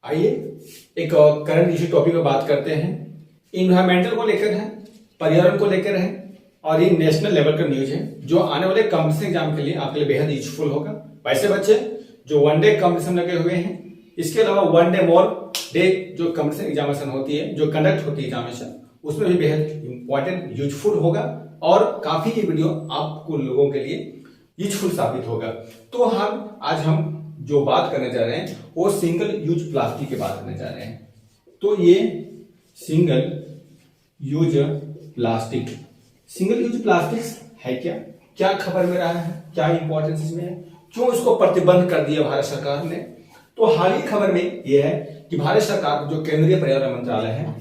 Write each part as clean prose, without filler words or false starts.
आइए एक current issue topic में बात करते हैं। इन्वायरमेंटल को लेकर है, पर्यावरण को लेकर है और ये नेशनल लेवल का न्यूज है जो आने वाले कॉम्पिटिशन एग्जाम के लिए आपके लिए बेहद यूजफुल होगा। वैसे बच्चे जो वन डे कॉम्पिटिशन लगे हुए हैं, इसके अलावा वन डे मोर डे जो कॉम्पिटिशन एग्जामिनेशन होती है, जो कंडक्ट होती है एग्जामिनेशन, उसमें भी बेहद इंपॉर्टेंट यूजफुल होगा और काफी ये वीडियो आपको लोगों के लिए यूजफुल साबित होगा। तो आज हम जो बात करने जा रहे हैं वो सिंगल यूज प्लास्टिक की बात करने जा रहे हैं। तो ये सिंगल यूज प्लास्टिक है क्या खबर में रहा है, क्या इंपॉर्टेंस इसमें है, क्यों इसको प्रतिबंध कर दिया भारत सरकार ने। तो हाल ही खबर में यह है कि भारत सरकार जो केंद्रीय पर्यावरण मंत्रालय है,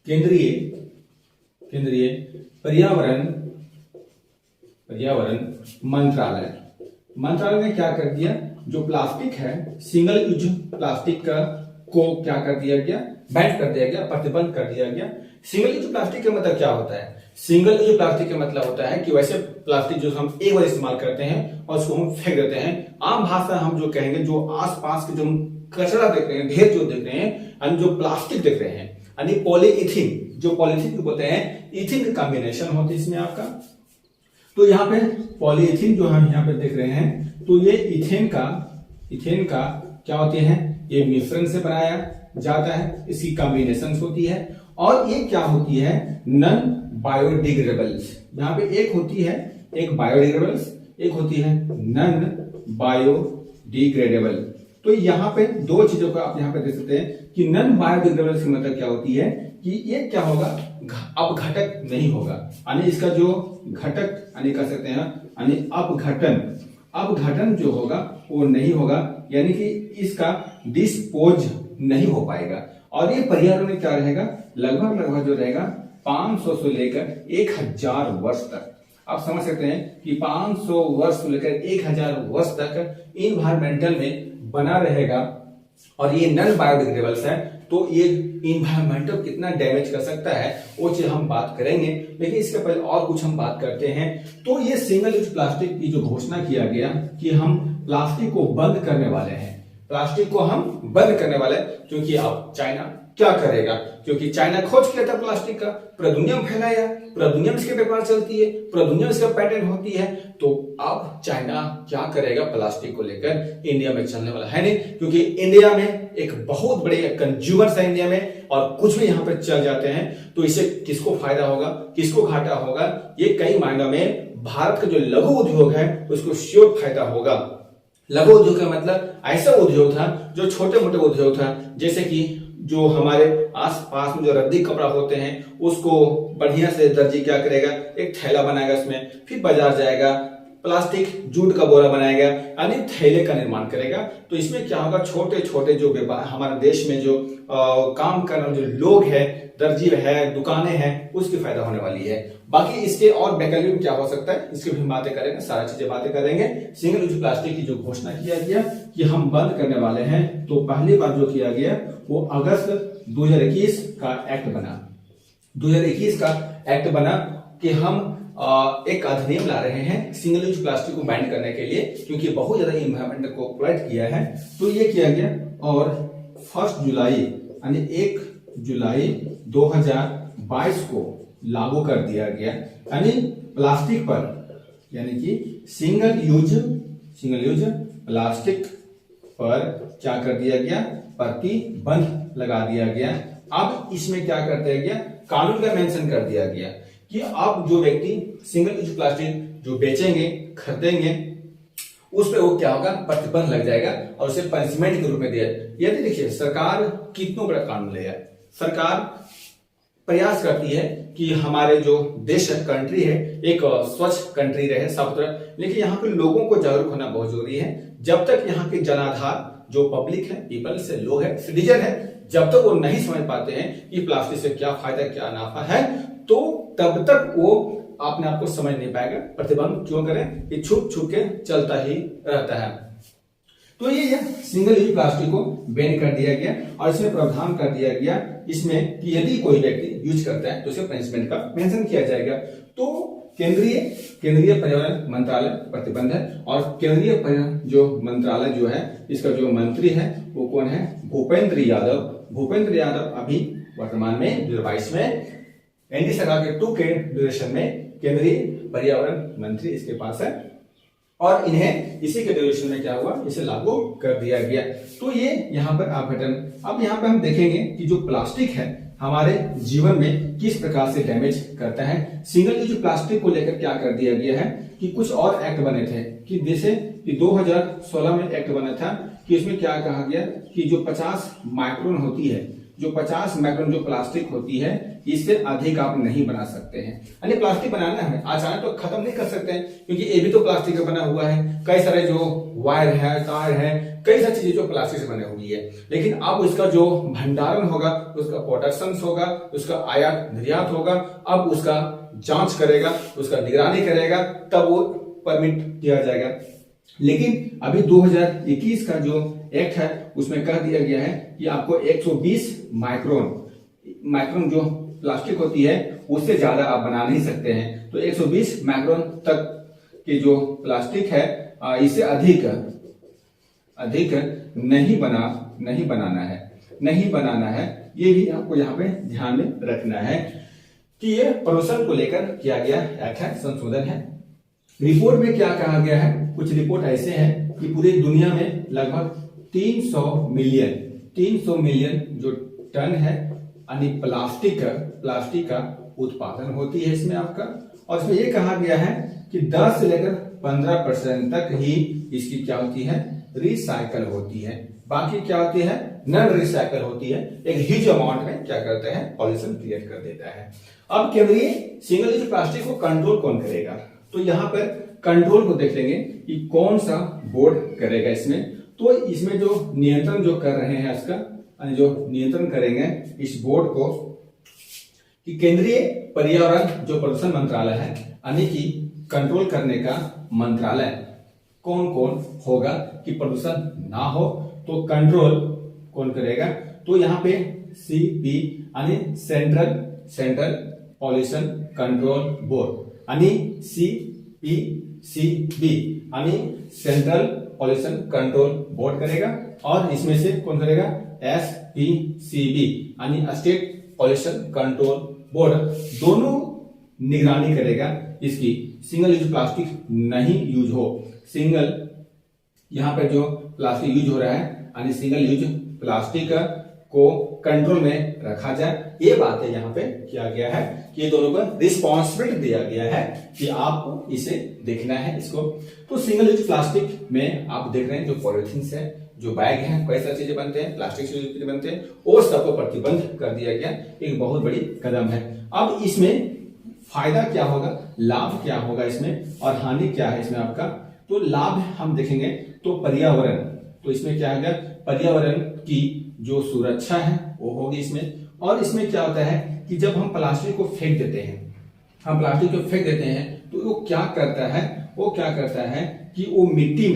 केंद्रीय पर्यावरण मंत्रालय ने क्या कर दिया, जो प्लास्टिक है सिंगल यूज प्लास्टिक को क्या कर दिया गया, बैन कर दिया गया, प्रतिबंध कर दिया गया। सिंगल यूज प्लास्टिक का मतलब क्या होता है? सिंगल यूज प्लास्टिक का मतलब होता है कि वैसे प्लास्टिक जो हम एक बार इस्तेमाल करते हैं और उसको हम फेंक देते हैं। आम भाषा हम जो कहेंगे, जो आसपास के जो कचरा देख रहे हैं, ढेर जो देख रहे हैं, जो प्लास्टिक देख रहे हैं, यानी पॉलीइथीन, जो पॉलीथीन बोलते हैं, इथिन का कॉम्बिनेशन होता है इसमें आपका। तो यहाँ पे पॉलीइथीन जो हम यहाँ पे देख रहे हैं, तो ये इथेन का क्या होते हैं, ये मिश्रण से बनाया जाता है, इसकी कॉम्बिनेशन होती है। और ये क्या होती है, नॉन बायोडिग्रेडेबल्स। यहाँ पे एक होती है एक बायोडिग्रेडेबल्स, एक होती है नॉन बायोडिग्रेडेबल। तो यहाँ पे दो चीजों को आप यहाँ पे देख सकते हैं कि नॉन बायोडिग्रेडेबल की मतलब क्या होती है कि ये क्या होगा, अब घटक नहीं होगा, यानी इसका जो घटक यानी कह सकते हैं यानी अपघटन जो होगा वो नहीं होगा, यानी कि इसका डिस्पोज नहीं हो पाएगा। और ये पर्यावरण में क्या रहेगा, लगभग जो रहेगा 500 से लेकर 1000 वर्ष तक। आप समझ सकते हैं कि 500 वर्ष से लेकर 1000 वर्ष तक इन्वायरमेंटल में बना रहेगा। और ये नॉन बायोडिग्रेडेबल्स है, तो ये इन्वायरमेंटल कितना डैमेज कर सकता है वो चीज हम बात करेंगे। लेकिन इसके पहले और कुछ हम बात करते हैं। तो ये सिंगल यूज प्लास्टिक की जो घोषणा किया गया कि हम प्लास्टिक को बंद करने वाले हैं, क्योंकि अब चाइना क्या करेगा, क्योंकि चाइना खोज किया था प्लास्टिक का, पूरा दुनिया में फैलाया, पूरा दुनिया में इसके व्यापार चलती है, पूरा दुनिया में इसका पैटेंट होती है। तो अब चाइना क्या करेगा प्लास्टिक को लेकर, इंडिया में चलने वाला है नहीं, क्योंकि इंडिया में एक बहुत बड़े कंज्यूमर्स है इंडिया में, और कुछ भी यहाँ पे चल जाते हैं तो इससे किसको फायदा होगा, किसको घाटा होगा, ये कई मायनों में भारत का जो लघु उद्योग है उसको श्योर फायदा होगा। लघु उद्योग का मतलब ऐसा उद्योग था जो छोटे मोटे उद्योग था, जैसे कि जो हमारे आसपास में जो रद्दी कपड़ा होते हैं उसको बढ़िया से दर्जी क्या करेगा, एक थैला बनाएगा, उसमें फिर बाजार जाएगा, प्लास्टिक जूट का बोरा बनाएगा, यानी थैले का निर्माण करेगा। तो इसमें क्या होगा, छोटे छोटे जो व्यापार हमारे देश में जो काम करने जो लोग हैं, दर्जी है, दुकानें हैं, उसकी फायदा होने वाली है। बाकी इसके और वैकल्पिक क्या हो सकता है, इसकी भी बातें करेंगे, सारी चीजें बातें करेंगे। सिंगल यूज प्लास्टिक की जो घोषणा किया गया कि हम बंद करने वाले हैं, तो पहली बार जो किया गया वो अगस्त 2021 का एक्ट बना। 2021 का एक्ट बना कि हम एक अधिनियम ला रहे हैं सिंगल यूज प्लास्टिक को बैन करने के लिए, क्योंकि बहुत ज्यादा इन्वायरमेंट को पोल्यूट किया है। तो ये किया गया और 1 जुलाई यानी 1 जुलाई 2022 को लागू कर दिया गया, यानी प्लास्टिक पर, यानी कि सिंगल यूज प्लास्टिक पर क्या कर दिया गया, प्रतिबंध लगा दिया गया। अब इसमें क्या कर दिया गया, कानून का मेंशन कर दिया गया कि अब जो व्यक्ति सिंगल यूज प्लास्टिक जो बेचेंगे, खरीदेंगे, उस पे वो क्या होगा, प्रतिबंध लग जाएगा और उसे पनिशमेंट के रूप में दिया। यदि देखिए सरकार कितना बड़ा कानून ले आए, सरकार प्रयास करती है कि हमारे जो देश है, कंट्री है, एक स्वच्छ कंट्री रहे, साफ सुथरा। लेकिन यहाँ के लोगों को जागरूक होना बहुत जरूरी है। जब तक यहाँ के जनाधार जो पब्लिक है, पीपल्स है, लोग है, सिटीजन है, जब तक वो नहीं समझ पाते हैं कि प्लास्टिक से क्या फायदा क्या नाफा है, तो तब तक वो अपने आप को समझ नहीं पाएगा। प्रतिबंध क्यों करें, कि छुप छुप के चलता ही रहता है। तो ये सिंगल यूज प्लास्टिक को बैन कर दिया गया और इसमें प्रावधान कर दिया गया इसमें कि यदि कोई व्यक्ति यूज करता है तो उसे पनिशमेंट का मेंशन किया जाएगा। तो केंद्रीय केंद्रीय पर्यावरण मंत्रालय प्रतिबंध है। और केंद्रीय पर्यावरण जो मंत्रालय जो है इसका जो मंत्री है वो कौन है? भूपेंद्र यादव। भूपेंद्र यादव अभी वर्तमान में 2022 में एनडीए सरकार के 2 के ड्यूरेशन में केंद्रीय पर्यावरण मंत्री इसके पास है और इन्हें इसी के ड्यूरेशन में क्या हुआ, इसे लागू कर दिया गया। तो ये यहाँ पर अपघटन। अब यहाँ पे हम देखेंगे कि जो प्लास्टिक है हमारे जीवन में किस प्रकार से डैमेज करता है। सिंगल यूज प्लास्टिक को लेकर क्या कर दिया गया है कि कुछ और एक्ट बने थे कि जैसे कि 2016 में एक्ट बना था कि इसमें क्या कहा गया कि जो 50 माइक्रोन होती है, जो 50 माइक्रोन जो प्लास्टिक होती है इससे अधिक आप नहीं बना सकते हैं। यानी प्लास्टिक बनाना है अचानक तो खत्म नहीं कर सकते हैं क्योंकि ये भी तो प्लास्टिक का बना हुआ है। कई सारे जो वायर है, तार है, कई सारी चीजें जो प्लास्टिक से बनी हुई है। लेकिन अब उसका जो भंडारण होगा, उसका प्रोडक्शन होगा, उसका आयात निर्यात होगा, अब उसका जांच करेगा, उसका निगरानी करेगा, तब वो परमिट दिया जाएगा। लेकिन अभी 2021 का जो एक्ट है उसमें कह दिया गया है कि आपको 120 माइक्रोन जो प्लास्टिक होती है उससे ज्यादा आप बना नहीं सकते हैं। तो 120 माइक्रोन तक की जो प्लास्टिक है इससे अधिक नहीं बनाना है। ये भी आपको यहाँ पे ध्यान में रखना है कि ये प्रदूषण को लेकर किया गया एक्ट है, संशोधन है। रिपोर्ट में क्या कहा गया है, कुछ रिपोर्ट ऐसे हैं कि पूरी दुनिया में लगभग 300 मिलियन जो टन है यानी प्लास्टिक का उत्पादन होती है इसमें आपका। और इसमें ये कहा गया है कि 10 से लेकर 15% तक ही इसकी क्या होती है, रिसाइकल होती है। बाकी क्या होती है, नॉन रिसाइकल होती है। एक ह्यूज अमाउंट में क्या करते हैं, पॉल्यूशन क्रिएट कर देता है। अब केंद्रीय सिंगल यूज प्लास्टिक को कंट्रोल कौन करेगा, तो यहाँ पर कंट्रोल को देख लेंगे कि कौन सा बोर्ड करेगा इसमें। तो इसमें जो नियंत्रण जो कर रहे हैं इसका जो नियंत्रण करेंगे इस बोर्ड को कि केंद्रीय पर्यावरण जो प्रदूषण मंत्रालय है यानी कि कंट्रोल करने का मंत्रालय कौन कौन होगा कि प्रदूषण ना हो, तो कंट्रोल कौन करेगा। तो यहाँ पे CP यानी सेंट्रल पॉल्यूशन कंट्रोल बोर्ड यानी CPCB यानी सेंट्रल पॉल्यूशन कंट्रोल बोर्ड करेगा। और इसमें से कौन करेगा, SPCB यानी स्टेट पॉल्यूशन कंट्रोल बोर्ड। दोनों निगरानी करेगा इसकी सिंगल यूज प्लास्टिक नहीं यूज हो। सिंगल यहाँ पे जो प्लास्टिक यूज हो रहा है यानी सिंगल यूज प्लास्टिक को कंट्रोल में रखा जाए। ये बात है यहाँ पे किया गया है कि ये दोनों को रिस्पॉन्सिबिलिटी दिया गया है कि आपको इसे देखना है इसको। तो सिंगल यूज प्लास्टिक में आप देख रहे हैं जो पॉलिथीन है, जो बैग है, कई सारी चीजें बनते हैं, प्लास्टिक से बनते हैं, और सबको प्रतिबंध कर दिया गया। एक बहुत बड़ी कदम है। अब इसमें फायदा क्या होगा, लाभ क्या होगा इसमें, और हानि क्या है इसमें आपका। तो लाभ हम देखेंगे तो पर्यावरण, तो इसमें क्या होगा, पर्यावरण की जो सुरक्षा है वो होगी इसमें। और इसमें क्या होता है कि जब हम प्लास्टिक को फेंक देते हैं, तो वो क्या करता है कि वो मिट्टी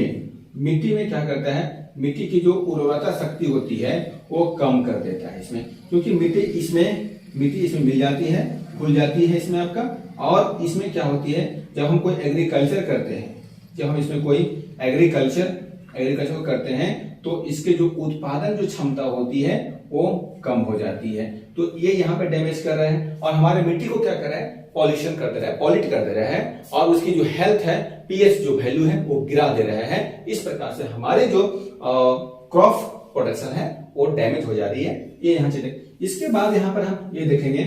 में क्या करता है, मिट्टी की जो उर्वरता शक्ति होती है वो कम कर देता है इसमें, क्योंकि मिट्टी इसमें मिल जाती है, घुल जाती है इसमें आपका। और इसमें क्या होती है, जब हम कोई एग्रीकल्चर करते हैं, जब हम इसमें कोई एग्रीकल्चर को करते हैं तो इसके जो उत्पादन जो क्षमता होती है वो कम हो जाती है। तो ये यहाँ पे डैमेज कर रहा है और हमारे मिट्टी को क्या कर रहा है, पॉल्यूशन कर दे रहा है, पॉल्यूट कर दे रहा है, और उसकी जो हेल्थ है, पीएच जो वैल्यू है वो गिरा दे रहा है। इस प्रकार से हमारे जो क्रॉप प्रोडक्शन है वो डैमेज हो जा रही है। ये यहाँ चले। इसके बाद यहाँ पर हम ये देखेंगे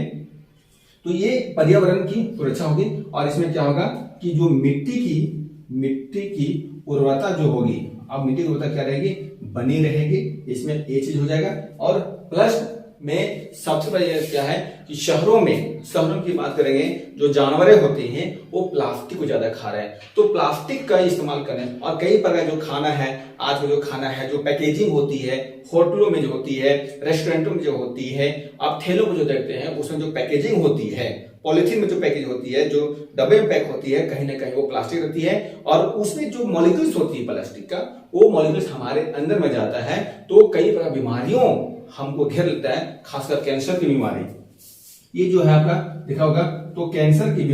तो ये पर्यावरण की सुरक्षा होगी। और इसमें क्या होगा कि जो मिट्टी की उर्वरता जो होगी, अब मिट्टी की उर्वरता क्या रहेगी, बनी रहेगी, इसमें ये चीज हो जाएगा। और प्लस में सबसे बड़ी क्या है कि शहरों की बात करेंगे, जो जानवरें होते हैं वो प्लास्टिक को ज्यादा खा रहे हैं, तो प्लास्टिक का इस्तेमाल करें। और कई प्रकार जो खाना है, आज जो खाना है, जो पैकेजिंग होती है होटलों में जो होती है, रेस्टोरेंटों में जो होती है, आप ठेलों में जो देखते हैं उसमें जो पैकेजिंग होती है, पॉलिथीन में जो पैकेज होती है, जो डब्बे में पैक होती है, कहीं ना कहीं वो प्लास्टिक रहती है। और उसमें जो मॉलिक्यूल्स होती है प्लास्टिक का, वो मॉलिक्यूल्स हमारे अंदर में जाता है, तो कई प्रकार बीमारियों हमको घेर लेता है, खासकर कैंसर की बीमारी। ये जो है आपका देखा होगा तो कैंसर की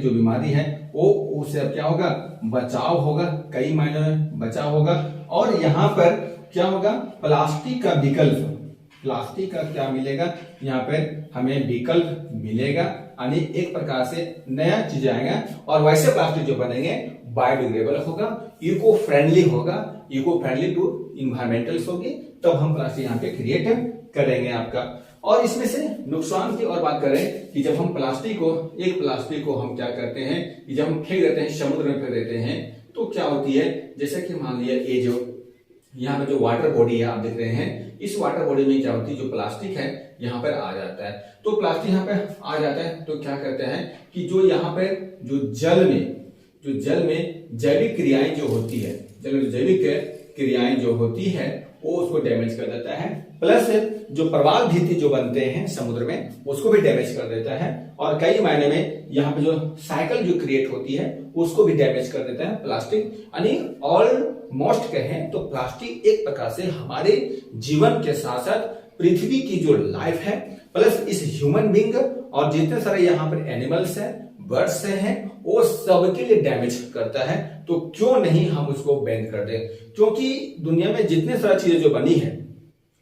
जो बीमारी है वो उससे अब क्या होगा, बचाव होगा, कई मायनों में बचाव होगा। और यहाँ पर क्या होगा, प्लास्टिक का विकल्प, प्लास्टिक का क्या मिलेगा, यहाँ पर हमें विकल्प मिलेगा, यानी एक प्रकार से नया चीज आएगा। और वैसे प्लास्टिक जो बनेंगे बायोडिग्रेडेबल होगा, इको फ्रेंडली होगा, इको फ्रेंडली टू इन्वायरमेंटल्स होगी, तब हम प्लास्टिक यहाँ पे क्रिएट करेंगे आपका। और इसमें से नुकसान की और बात करें कि जब हम प्लास्टिक को हम क्या करते हैं कि जब हम फेंक देते हैं, समुद्र में फेंक देते हैं, तो क्या होती है, जैसे कि मान लिया ये जो यहाँ पे जो वाटर बॉडी है आप देख रहे हैं, इस वाटर बॉडी में क्या होती है, जो प्लास्टिक है यहाँ पर आ जाता है। तो प्लास्टिक यहाँ पे आ जाता है तो क्या करते हैं कि जो यहाँ पे जो जल में जैविक क्रियाएं जो होती है, जल में जैविक क्रियाएं जो होती है वो उसको डैमेज कर देता है, प्लस जो प्रवाल भित्ति जो बनते हैं समुद्र में उसको भी डैमेज कर देता है। और कई मायने में यहाँ पे जो साइकिल जो क्रिएट होती है उसको भी डैमेज कर देता है प्लास्टिक। यानी ऑलमोस्ट कहें तो प्लास्टिक एक प्रकार से हमारे जीवन के साथ साथ पृथ्वी की जो लाइफ है, प्लस इस ह्यूमन बींग और जितने सारे यहाँ पर एनिमल्स हैं, बर्ड्स हैं, वो सबके लिए डैमेज करता है। तो क्यों नहीं हम उसको बैन कर दें, क्योंकि दुनिया में जितने सारी चीजें जो बनी है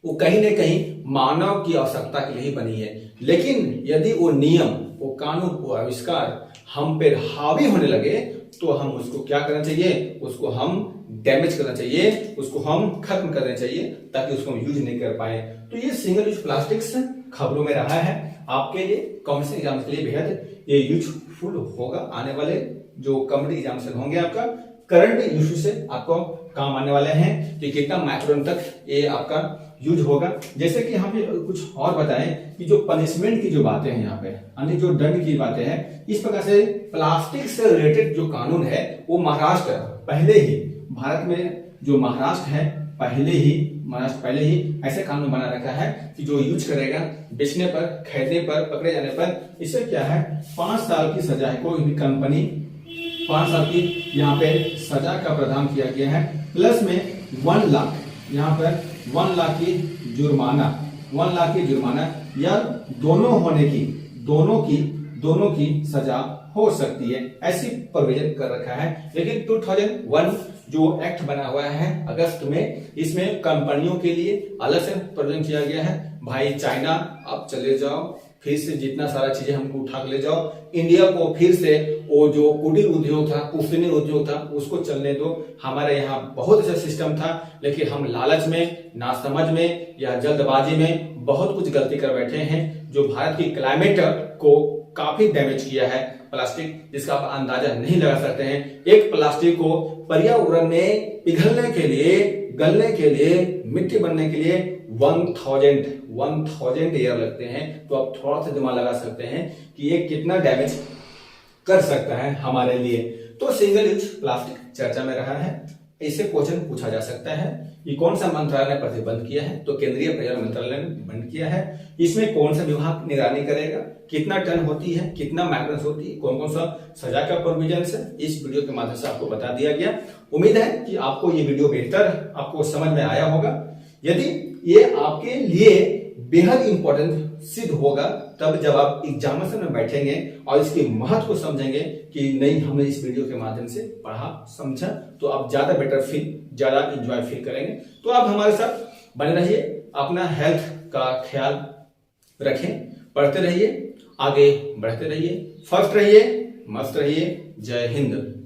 वो कहीं ना कहीं मानव की आवश्यकता के लिए ही बनी है। लेकिन यदि वो नियम, वो कानून, वो आविष्कार हम पे हावी होने लगे तो हम उसको क्या करना चाहिए, उसको हम डैमेज करना चाहिए, उसको हम खत्म करना चाहिए ताकि उसको हम यूज नहीं कर पाए। तो ये सिंगल यूज प्लास्टिक्स खबरों में रहा है, आपके लिए कॉम्पिटिशन एग्जाम के लिए बेहद ये यूजफुल होगा। आने वाले जो कॉम्पिटिटिव एग्जामिनेशन होंगे आपका करंट इश्यू से आपको काम आने वाले हैं कि कितना माइक्रोन तक ये आपका यूज होगा। जैसे कि हमें कुछ और बताएं कि जो पनिशमेंट की जो बातें हैं यहाँ पे, यानी जो दंड की बातें हैं, इस प्रकार से प्लास्टिक से रिलेटेड जो कानून है वो महाराष्ट्र पहले ही, भारत में जो महाराष्ट्र है पहले ही ऐसे कानून बना रखा है कि जो यूज करेगा, बेचने पर, खरीदने पर, पकड़े जाने पर, इससे क्या है 5 साल की सजा है। कोई भी कंपनी 5 साल की यहाँ पे सजा का प्रावधान किया गया है, प्लस में 1 लाख, यहाँ पर 1 लाख की जुर्माना या दोनों की सजा हो सकती है, ऐसी प्रोविजन कर रखा है। लेकिन 2001 जो एक्ट बना हुआ है अगस्त में, इसमें कंपनियों के लिए अलग से प्रोविजन किया गया है। भाई चाइना अब चले जाओ, फिर से जितना सारा चीजें हमको उठा के ले जाओ, इंडिया को फिर से वो जो कुटीर उद्योग था, पुश्तैनी उद्योग था, उसको चलने दो। हमारे यहाँ बहुत ऐसा सिस्टम था, लेकिन हम लालच में, नासमझ में या जल्दबाजी में बहुत कुछ गलती कर बैठे हैं, जो भारत की क्लाइमेट को काफी डैमेज किया है प्लास्टिक, जिसका आप अंदाजा नहीं लगा सकते हैं। एक प्लास्टिक को पर्यावरण में पिघलने के लिए, गलने के लिए, मिट्टी बनने के लिए 1000 ईयर लगते हैं। तो आप थोड़ा सा दिमाग लगा सकते हैं कि ये कितना डैमेज कर सकता है हमारे लिए। तो सिंगल यूज प्लास्टिक चर्चा में रहा है, इससे क्वेश्चन पूछा जा सकता है कि कौन सा मंत्रालय ने प्रतिबंध किया है, तो केंद्रीय पर्यावरण मंत्रालय ने बंद किया है। इसमें कौन सा विभाग निगरानी करेगा, कितना टन होती है, कितना माइक्रोन होती है, कौन कौन सा सजा का प्रोविजन है, इस वीडियो के माध्यम से आपको बता दिया गया। उम्मीद है कि आपको ये वीडियो बेहतर आपको समझ में आया होगा। यदि ये आपके लिए बेहद इंपॉर्टेंट सिद्ध होगा तब जब आप एग्जामिनेशन में बैठेंगे और इसके महत्व को समझेंगे कि नहीं हमने इस वीडियो के माध्यम से पढ़ा समझा, तो आप ज्यादा बेटर फील, ज्यादा इंजॉय फील करेंगे। तो आप हमारे साथ बने रहिए, अपना हेल्थ का ख्याल रखें, पढ़ते रहिए, आगे बढ़ते रहिए, फर्स्ट रहिए, मस्त रहिए। जय हिंद।